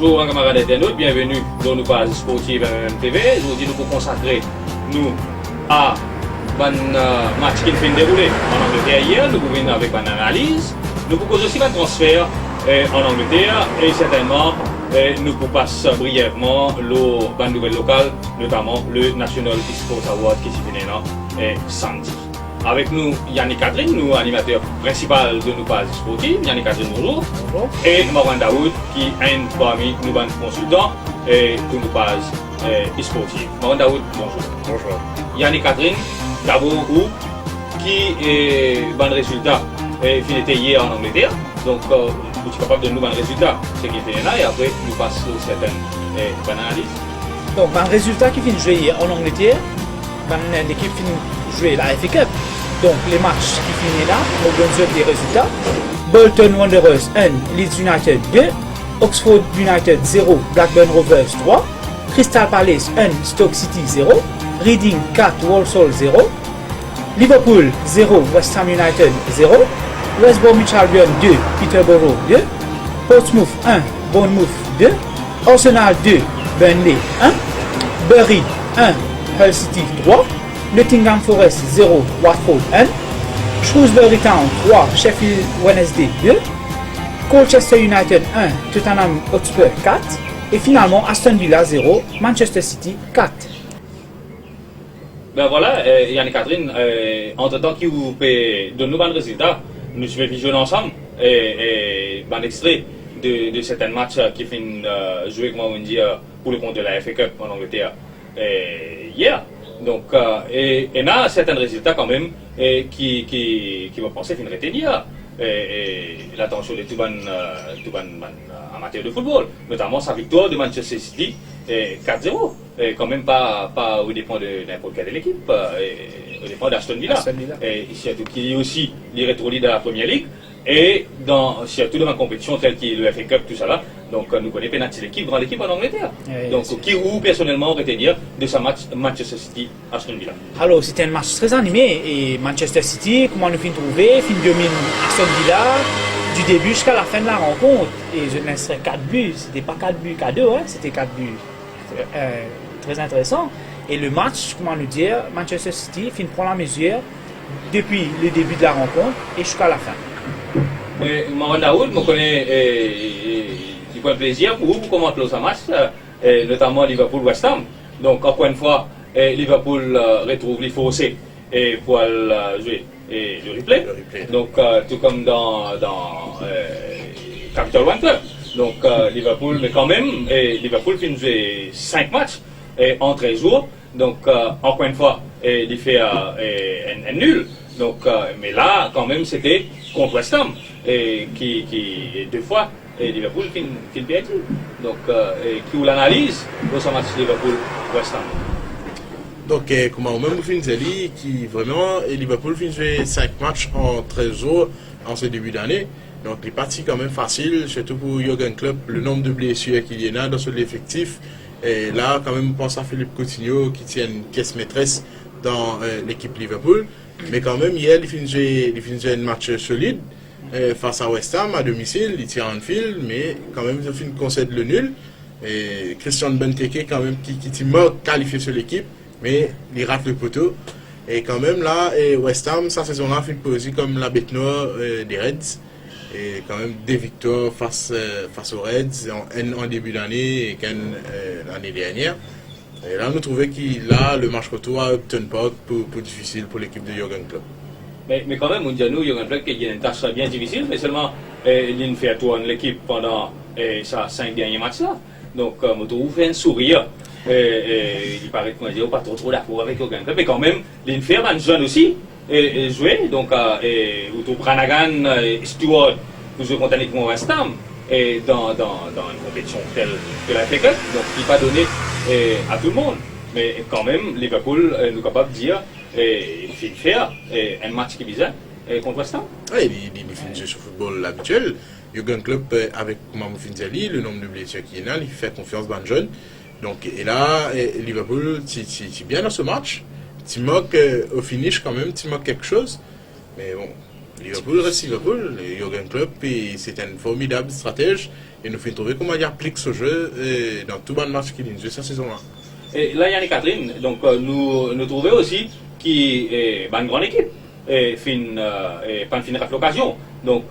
Bonjour camarades internautes, bienvenue dans nos pages sportives MMTV. Aujourd'hui nous pour consacrer nous à un match qui fait dérouler en Angleterre hier. Nous pouvons venir avec une analyse. Nous pouvons aussi un transfert en Angleterre et certainement nous pouvons passer brièvement la nouvelle locale, notamment le National Esports Award qui s'y vient samedi. Avec nous, Yannick Catherine, nous animateur principal de nos pages sportives. Yannick Catherine, bonjour. Bonjour. Et Marwan Daoud, qui est un parmi nos consultants pour nos pages sportives. Marwan Daoud, bonjour. Bonjour. Yannick Catherine, d'abord, qui est bon résultat fini hier en Angleterre. Donc, vous êtes capable de nous donner un résultat, ce qui était là, et après, nous passons certaines bonnes analyses. Donc, un résultat qui finit jouer hier en Angleterre, l'équipe finit jouer la FA Cup. Donc, les matchs qui finissent là, on donne des résultats. Bolton Wanderers 1, Leeds United 2, Oxford United 0, Blackburn Rovers 3, Crystal Palace 1, Stoke City 0, Reading 4, Walsall 0, Liverpool 0, West Ham United 0, West Bromwich Albion 2, Peterborough 2, Portsmouth 1, Bournemouth 2, Arsenal 2, Burnley 1, Bury 1, Hull City 3, Nottingham Forest 0, Watford 1, Shrewsbury Town 3, Sheffield Wednesday 2, Colchester United 1, Tottenham Hotspur 4, et finalement Aston Villa 0, Manchester City 4. Ben voilà, Yannick Catherine, entre-temps qui vous donne nous un résultat, nous suivons visionner ensemble un extrait de certains matchs qui finissent jouer, comment on dit, pour le compte de la FA Cup en Angleterre hier. Donc, et là, certains résultats quand même qui vont penser finir hier. L'attention de tout amateur de football, notamment sa victoire de Manchester City 4-0. Quand même pas au dépend de n'importe quelle équipe, au dépend d'Aston Villa. Et surtout qui est aussi les rétro-leads de la Première Ligue. Et surtout dans une compétition telle que le FA Cup, tout ça là. Donc nous connaissons pénalty l'équipe, grande équipe en Angleterre. Donc qui ou personnellement retenir de ce match Manchester City Aston Villa. Alors c'était un match très animé et Manchester City, comment nous finissons trouver, fin domine Aston Villa du début jusqu'à la fin de la rencontre. Et je laisserai 4 buts, c'était pas 4 buts à 2, hein, c'était 4 buts. Très intéressant. Et le match, comment nous dire, Manchester City finit prendre la mesure depuis le début de la rencontre et jusqu'à la fin. Marwan Daoud, je connais du point de plaisir pour vous commenter ce match, notamment Liverpool-West Ham. Donc, encore une fois, Liverpool retrouve les fossés pour jouer le replay. Donc, tout comme dans Capital One Club. Donc, Liverpool, mais quand même, Liverpool finit jouer 5 matchs en 13 jours. Donc, encore une fois, il fait un nul. Donc, mais là, quand même, c'était contre West Ham, qui deux fois, Liverpool finit perdu. Donc, qui ou l'analyse de ce match Liverpool-West Ham. Donc, comment même Finzelli, qui vraiment, Liverpool finit jouer 5 matchs en 13 jours en ce début d'année. Donc, il est parti quand même facile, surtout pour Jürgen Klopp, le nombre de blessures qu'il y en a dans son effectif. Et là, quand même, on pense à Philippe Coutinho qui tient une pièce maîtresse dans l'équipe Liverpool. Mais quand même, hier, il finit jouer un match solide face à West Ham à domicile. Il tient Anfield, mais quand même, il finit concède le nul. Et Christian Benteke, quand même, qui m'a qualifié sur l'équipe, mais il rate le poteau. Et quand même, là, West Ham, sa saison-là, finit posée comme la bête noire des Reds. Et quand même, des victoires face aux Reds en début d'année et l'année dernière. Et là, nous trouvons que le match retour à Upton Park pour difficile pour l'équipe de Jürgen Klopp. Mais quand même, on dit à nous, Jürgen Klopp, qu'il y a une tâche bien difficile, mais seulement il fait tourner l'équipe pendant ces 5 derniers matchs-là. Donc, on trouve un sourire. Il paraît qu'on dit pas trop d'accord avec Jürgen Klopp, mais quand même, il fait un jeune aussi jouer. Donc, vous trouvez Brannagan, Stewart, vous jouez contre l'équipe West Ham. Dans une compétition telle que la FA Cup, donc qui n'est pas donné à tout le monde. Mais quand même, Liverpool nous est capable de dire il fait faire un match qui est bizarre contre West Ham. Oui, il finit sur le football habituel. Jürgen Klopp, avec Mamou Finzelli, le nombre de blessures qu'il y a, il fait confiance dans le jeune. Donc, et là, Liverpool, c'est bien dans ce match. Tu moques au finish quand même, tu moques quelque chose. Mais bon, Liverpool reste Liverpool, le Jürgen Klopp, et c'est un formidable stratège. Et nous fait trouver comment il applique ce jeu dans tout le match qu'il a joué cette saison-là. Et là, Yannick Catherine, donc nous trouvons aussi qu'il est une grande équipe. Et pas finir avec l'occasion. Donc,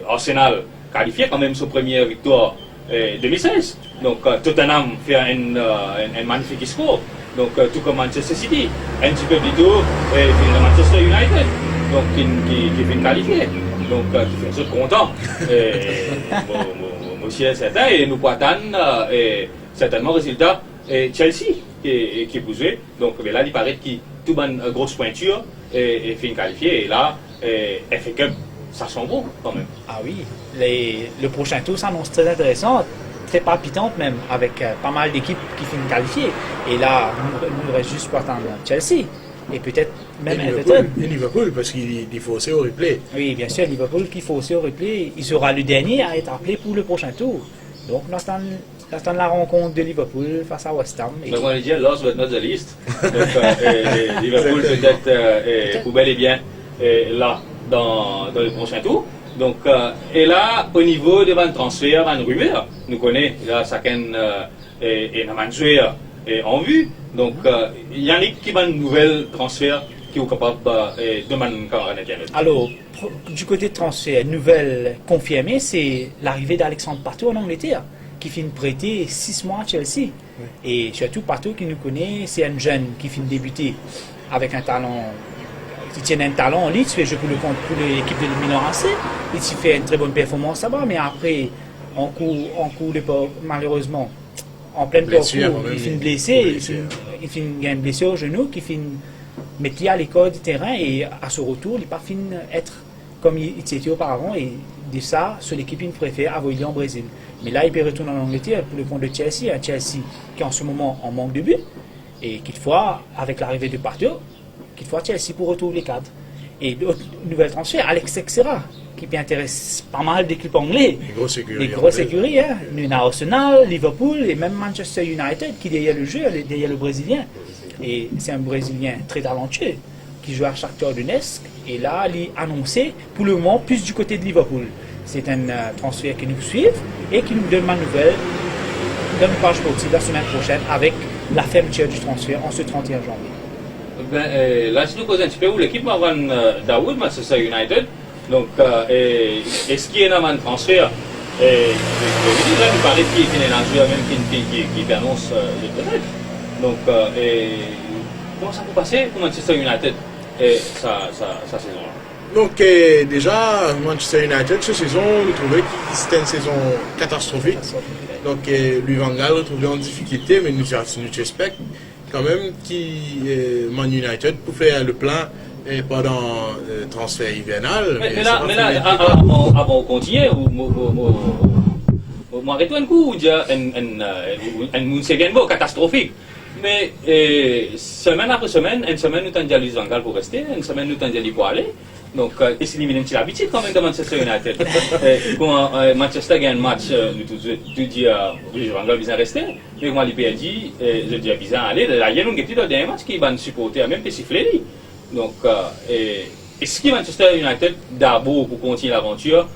Arsenal qualifié quand même sa première victoire 2016. Donc, Tottenham fait un magnifique score. Donc, tout comme Manchester City, un petit peu plus tôt, Manchester United, donc qui fait qualifié. Donc, qui fait content. Monsieur est certain, et nous pouvons attendre certainement résultat Chelsea qui peut jouer. Donc, là, il paraît qu'il tout une grosse pointure et fin qualifié. Et là, FA Cup, ça sent bon quand même. Ah oui, le prochain tour s'annonce très intéressant, très palpitante même, avec pas mal d'équipes qui finissent qualifiées. Et là, il reste juste pour attendre Chelsea. Et peut-être même Everton. Et Liverpool, parce qu'il faut aussi au replay. Oui, bien sûr, Liverpool qu'il faut aussi au replay. Il sera le dernier à être appelé pour le prochain tour. Donc, nous attendons la rencontre de Liverpool face à West Ham. Donc, on va dire last but not the least. Donc, Liverpool peut-être pour bel et bien là dans le prochain tour. Donc, et là, au niveau de mon transfert, mon rumeur, nous connaissons là chacun et un joueur en vue. Donc, Yannick, qui a un nouvel transfert qui est capable de demander un Alors, du côté de transfert, nouvelle confirmée, c'est l'arrivée d'Alexandre Pato en Angleterre, qui finit prêter 6 mois à Chelsea. Oui. Et surtout, Pato, qui nous connaît, c'est un jeune qui finit débuter avec un talent. Il tient un talent en Ligue, il fait jouer pour l'équipe de Milan AC. Il fait une très bonne performance là-bas, mais après, en cours de malheureusement, en pleine parcours, il finit blessé, il finit une blessure au genou, qui finit mettre à l'école du terrain, et à ce retour, il pas finit être comme il était auparavant, et de ça, sur l'équipe, il préfère avoir en Brésil. Mais là, il peut retourner en Angleterre pour le compte de Chelsea, un Chelsea qui en ce moment en manque de but, et qu'il faut, avec l'arrivée de Pato, qu'il faut Chelsea pour retrouver les cadres. Et d'autres nouvelles transferts, Alex Teixeira, qui peut intéresser pas mal d'équipes anglais. Les grosses écuries, hein. Arsenal, Liverpool et même Manchester United qui derrière le jeu, derrière le Brésilien. Et c'est un Brésilien très talentueux qui joue à Shakhtar Donetsk. Et là, il est annoncé pour le moment plus du côté de Liverpool. C'est un transfert qui nous suit et qui nous donne ma nouvelle dans une page sportive la semaine prochaine avec la fermeture du transfert en ce 31 janvier. Là, si nous posons un petit peu où l'équipe va avoir Daoud, Manchester United. Donc, est-ce qu'il y a un transfert là, nous parlait qu'il y a un joueur même qui annonce le peut-être. Donc, comment ça peut passer pour Manchester United sa saison-là? Donc, déjà, Manchester United, cette saison, nous trouvait que c'était une saison catastrophique. Donc, Louis van Gaal retrouvait en difficulté, mais nous suspectons quand même que Man United pour faire le plein pendant le transfert hivernal. Mais là, avant de continuer, moi, arrête un coup, c'est un beau catastrophique. Mais semaine après semaine, une semaine nous avons dit Luis Van Gaal pour rester, une semaine nous avons dit pour aller. Donc, c'est une petite habitude quand même de Manchester United. Quand Manchester gagne un match, nous tout dit Luis Van Gaal vient rester. Mais moi, il a dit, je dis vient aller. Là, il y a un petit dernier match qui va supporter, même pas siffler. Donc, est-ce que Manchester United d'abord pour continuer l'aventure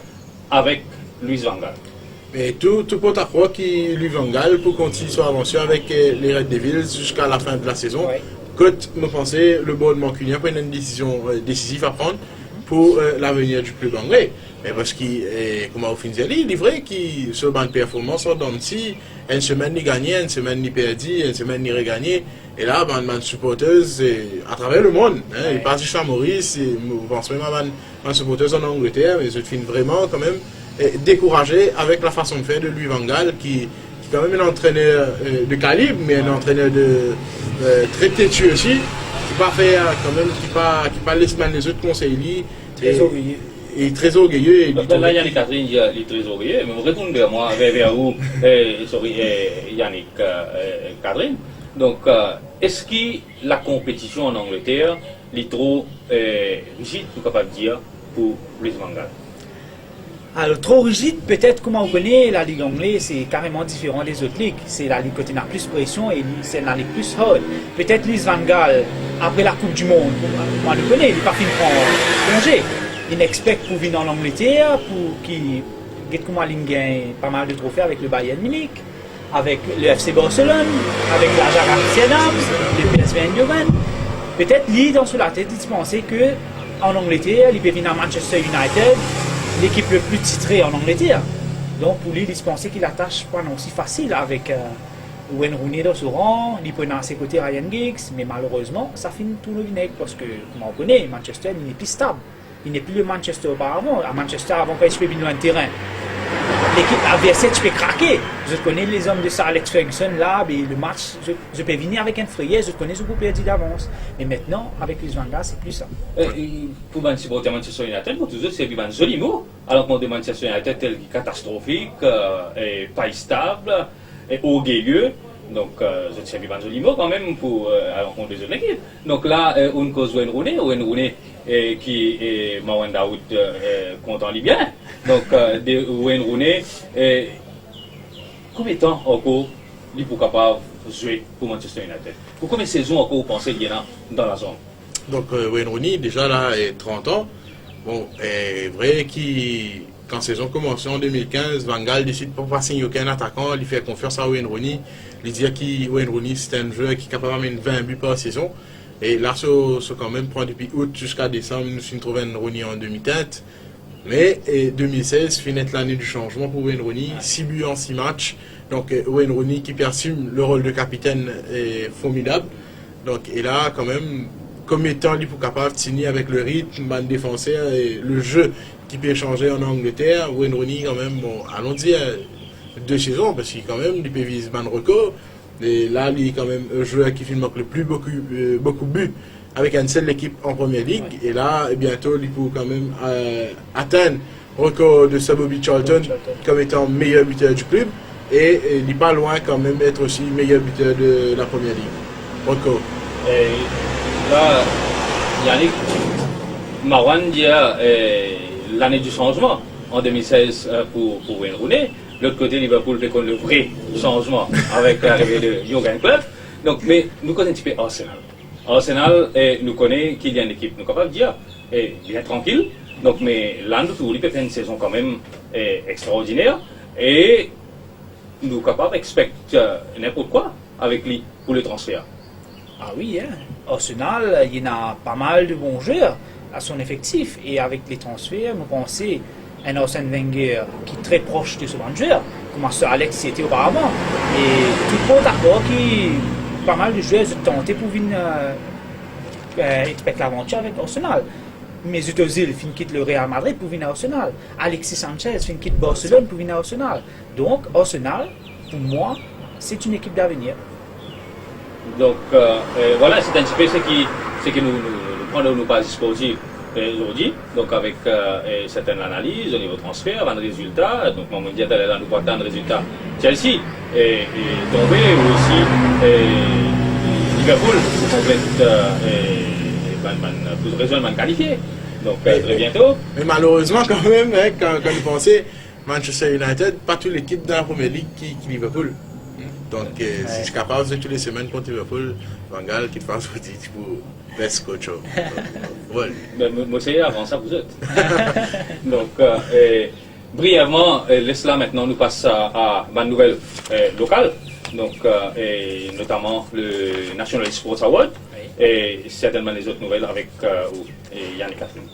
avec Luis Van Gaal? Mais tout porte à croire que Luis Van Gaal pour continuer son aventure avec les Red Devils jusqu'à la fin de la saison. Ouais. Quand nous pensons le board mancunien prend une décision décisive à prendre pour l'avenir du club anglais. Mais parce que, comme au fin de l'année, il est vrai que sur le performance, une semaine il gagnait, une semaine il perdit, une semaine il regagné. Et là, les supporters à travers le monde, hein, ouais. Il passe jusqu'à Maurice, je pense même à les supporters en Angleterre, mais je suis vraiment quand même découragé avec la façon de faire de Louis Van Gaal, qui est quand même un entraîneur de calibre, mais un entraîneur très têtu aussi, qui pas fait quand même, qui pas laisser les autres conseils. Très orgueilleux. Et très orgueilleux. Là, Yannick Catherine, il est très orgueilleux, mais je retourne vers moi, vers vous, Yannick Catherine. Donc, est-ce que la compétition en Angleterre est trop rigide, tout capable de dire, pour Luis Van Gaal? Alors, trop rigide, peut-être, comme on connaît, la Ligue anglaise, c'est carrément différent des autres ligues. C'est la Ligue qui a plus de pression et c'est la Ligue plus hard. Peut-être Luis Van Gaal, après la Coupe du Monde, on le connaît, il n'est pas fini de prendre congé. il expecte pour venir en Angleterre, pour qu'il gagne pas mal de trophées avec le Bayern Munich, avec le FC Barcelone, avec l'Ajax Amsterdam, le PSV Eindhoven. Peut-être lui, dans la tête, il pensait que en Angleterre, il peut venir à Manchester United, l'équipe le plus titrée en Angleterre. Donc pour lui, il pensait qu'il attache pas non si facile avec Wayne Rooney dans ce rang, il prenait à ses côtés Ryan Giggs, mais malheureusement, ça finit tout le vinaigre parce que, comme on connaît, Manchester, il n'est plus stable. Il n'est plus le Manchester auparavant. À Manchester, avant quand il peut venir un terrain, l'équipe adversaire, tu peux craquer. Je connais les hommes de Sir Alex Ferguson là, mais le match, je peux venir avec un frayeur, je connais ce que vous perdu d'avance. Mais maintenant, avec les Van Gaal, c'est plus ça. Pour les supporters Manchester United, pour tous eux, c'est un joli mot. Alors qu'on de Manchester United tel catastrophique, et pas stable, et orgueilleux. Donc, je sais un joli mot quand même pour à l'encontre des autres équipes. Donc là, on cause Wayne Rooney qui est Marouane Daoud content libyen. Donc, Wayne Rooney, combien de temps encore il est capable de jouer pour Manchester United? Pour combien de saisons encore vous pensez qu'il y en a dans la zone? Donc, Wayne Rooney, déjà là, est 30 ans. Bon, est vrai quand la saison commence en 2015, Van Gaal décide de ne pas signer aucun attaquant, il fait confiance à Wayne Rooney. Il dit que Wayne Rooney, c'est un joueur qui est capable d'amener 20 buts par saison. Et là, ça quand même prend depuis août jusqu'à décembre, nous sommes trouvés un Rooney en demi-teinte. Mais 2016 finit l'année du changement pour Wayne Rooney, 6 buts en 6 matchs. Donc Wayne Rooney qui assume le rôle de capitaine est formidable. Donc, et là, quand même, comme étant lui pour capable de signer avec le rythme, le défenseur et le jeu qui peut changer en Angleterre, Wayne Rooney quand même, bon, allons-y, 2 saisons, parce qu'il quand même, il peut viser un record. Et là, il est quand même un joueur qui marque le plus beaucoup de buts avec une seule équipe en première ligue. Et là, bientôt, il peut quand même atteindre le record de Sir Bobby Charlton comme étant meilleur buteur du club. Et il n'est pas loin quand même d'être aussi meilleur buteur de la première ligue. Record. Et là, Yannick, Marouane dit l'année du changement en 2016 pour Wayne Rooney. De l'autre côté, Liverpool fait le vrai changement avec l'arrivée de Jürgen Klopp. Donc, mais nous connaissons un petit peu Arsenal. Arsenal, nous connaissons qu'il y a une équipe, nous sommes capables de dire, bien tranquille. Donc, mais là, il peut faire une saison quand même extraordinaire. Et nous sommes capables d'expecter n'importe quoi avec lui pour le transfert. Ah oui, hein. Arsenal, il y en a pas mal de bons joueurs à son effectif. Et avec les transferts, nous pensons un Arsène Wenger qui est très proche de ce joueur, comme Sir Alex était auparavant. Et tout le monde d'accord qui pas mal de joueurs ont tenté pour venir expecter l'aventure avec Arsenal. Mesut Özil quitte le Real Madrid pour venir à Arsenal. Alexis Sanchez quitte Barcelone pour venir à Arsenal. Donc Arsenal, pour moi, c'est une équipe d'avenir. Donc voilà, c'est un petit peu ce que nous prenons nos bases sportives aujourd'hui, donc avec certaines analyses au niveau transfert, un résultat, donc mon mondial là nous portant un résultat Chelsea est tombé ou aussi Liverpool plus raisonnement qualifié, donc très bientôt. Mais malheureusement quand même, hein, quand vous pensez Manchester United, pas toute l'équipe dans la première ligue qui Liverpool. Donc si je suis capable de toutes les semaines contre Liverpool, Van Gaal qui te fasse vous dire best coach. Voilà. Moi c'est avant ça vous êtes. Donc brièvement, laisse-là maintenant nous passe à ma nouvelle locale, donc et notamment le National Sports Award et certainement les autres nouvelles avec Yann et Catherine.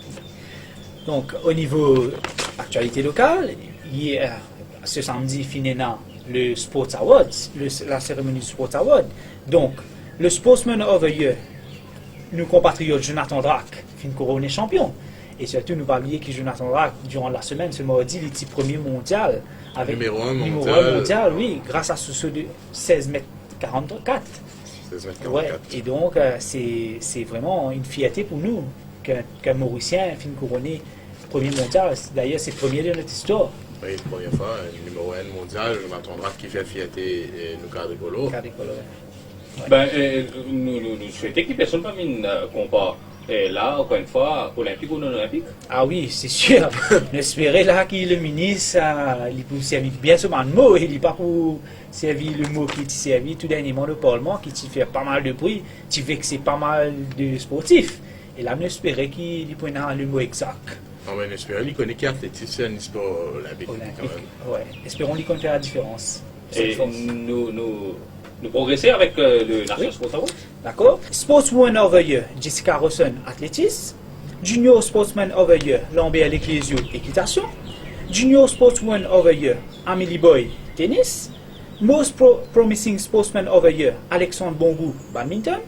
Donc au niveau actualité locale, hier, ce samedi finira le Sports Awards, la cérémonie du Sports Award. Donc le Sportsman of the Year, nos compatriotes Jonathan Drake, fin couronné champion. Et surtout, nous parlions que Jonathan Drake, durant la semaine, ce mardi, il était premier mondial. Avec numéro 1 mondial, oui, grâce à ce saut de 16 mètres 44. 16 mètres 44. Ouais, et donc, c'est vraiment une fierté pour nous qu'un Mauricien fin couronné premier mondial. D'ailleurs, c'est le premier de notre histoire. Oui, première fois, numéro 1 mondial, Jonathan Drake qui fait fierté nous cadre colo. Ouais. Ben, nous souhaitons que personne ne mine compare. Et là, encore une fois, olympique ou non olympique? Ah oui, c'est sûr. On espérait là que le ministre, il peut servir bien souvent le mot, il n'est pas pour servir le mot qui t'y servi tout dernièrement le Parlement, qui t'y fait pas mal de bruit, qui vexait pas mal de sportifs. Et là, on espérait qu'il prenne le mot exact. Non, mais espérons qu'il connaît qu'athlétisme, c'est un sport olympique quand Olympique. même. Ouais. Espérons lui compter la différence. Et nous progresser avec le National Sports Award. D'accord. Sportswoman of the Year, Jessica Rosen, athlétisme. Junior Sportsman of the Year, Lambert Leclésio, équitation. Junior Sportswoman of the Year, Amélie Boy, tennis. Most Promising Sportsman of the Year, Alexandre Bongou, badminton.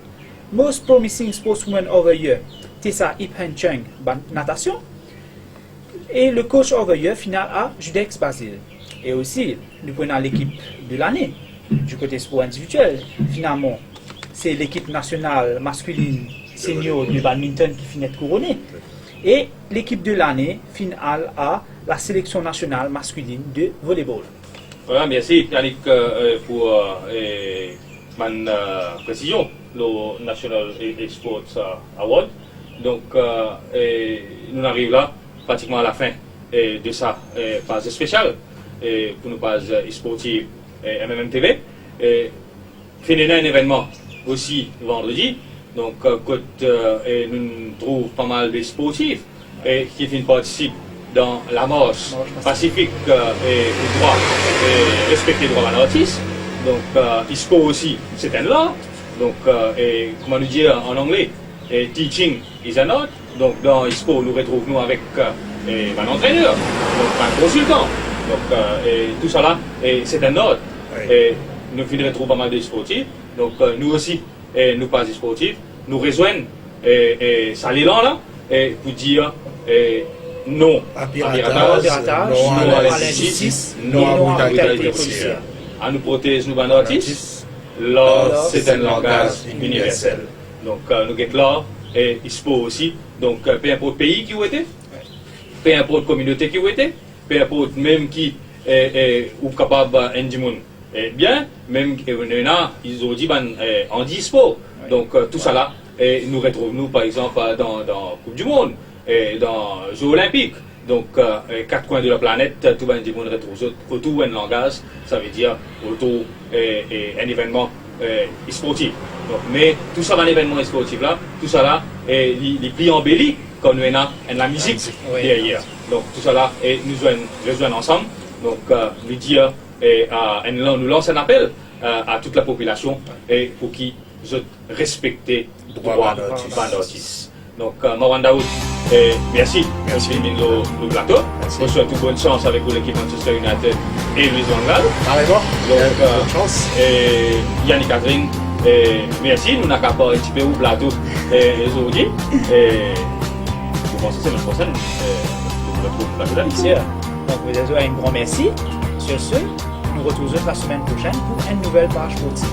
Most Promising Sportswoman of the Year, Tessa Iphen Cheng, natation. Et le Coach of the Year final à Judex Basile. Et aussi, nous prenons l'équipe de l'année du côté sport individuel. Finalement, c'est l'équipe nationale masculine senior de badminton qui finit de couronner. Et l'équipe de l'année finale à la sélection nationale masculine de volleyball. Voilà, merci Yannick pour ma précision, le National Sports Award. Donc, nous arrivons là pratiquement à la fin de sa phase spéciale pour nos pages sportives MMMTV. Finir un événement aussi vendredi. Donc, nous trouvons pas mal de sportifs qui participent dans la marche pacifique et droit, et respecter le droit de l'artiste. Donc, il se peut aussi, c'est un art. Donc, comment nous dire en anglais, teaching is an art. Donc, dans ISPO, nous retrouvons avec un entraîneur, donc un consultant. Donc, tout ça là, c'est un art. Et nous retrouvons pas mal de sportifs. Donc, nous aussi, nous pas des sportifs, nous rejoignons ça l'élan là, pour dire non À piratage, non à l'injustice, non à brutalité policière. À nous protéger, nous, artistes. L'art, c'est un langage universel. Donc, nous sommes là, et ISPO aussi. Donc, peu importe le pays qui vous était, peu importe la communauté qui vous était, peu importe même qui est capable de monde. Bien, même ils ont dit en dispo. Donc, tout ça là, nous retrouvons, par exemple, dans la Coupe du Monde, dans les Jeux Olympiques. Donc, quatre coins de la planète, tout le monde retrouve autour un langage, ça veut dire autour un événement sportif. Donc, mais tout ça, un événement sportif là, tout ça là, les prix embellis, comme nous avons la musique derrière. Donc, tout ça là, nous rejoignons ensemble. Donc, nous dire, nous lançons un appel à toute la population pour qu'ils respectent les droits de l'artiste. Donc, Marwan Daoud, merci le plateau. Je souhaite toute bonne chance avec l'équipe Manchester United et Louis Van Gaal. Donc, bonne chance. Yannick Catherine, merci. Nous n'avons pas un petit peu au plateau aujourd'hui. Je pense que c'est la semaine prochaine. Nous retrouvons le plateau d'Alice. Donc, vous avez un grand merci. Sur ce, nous retrouvons la semaine prochaine pour une nouvelle page sportive.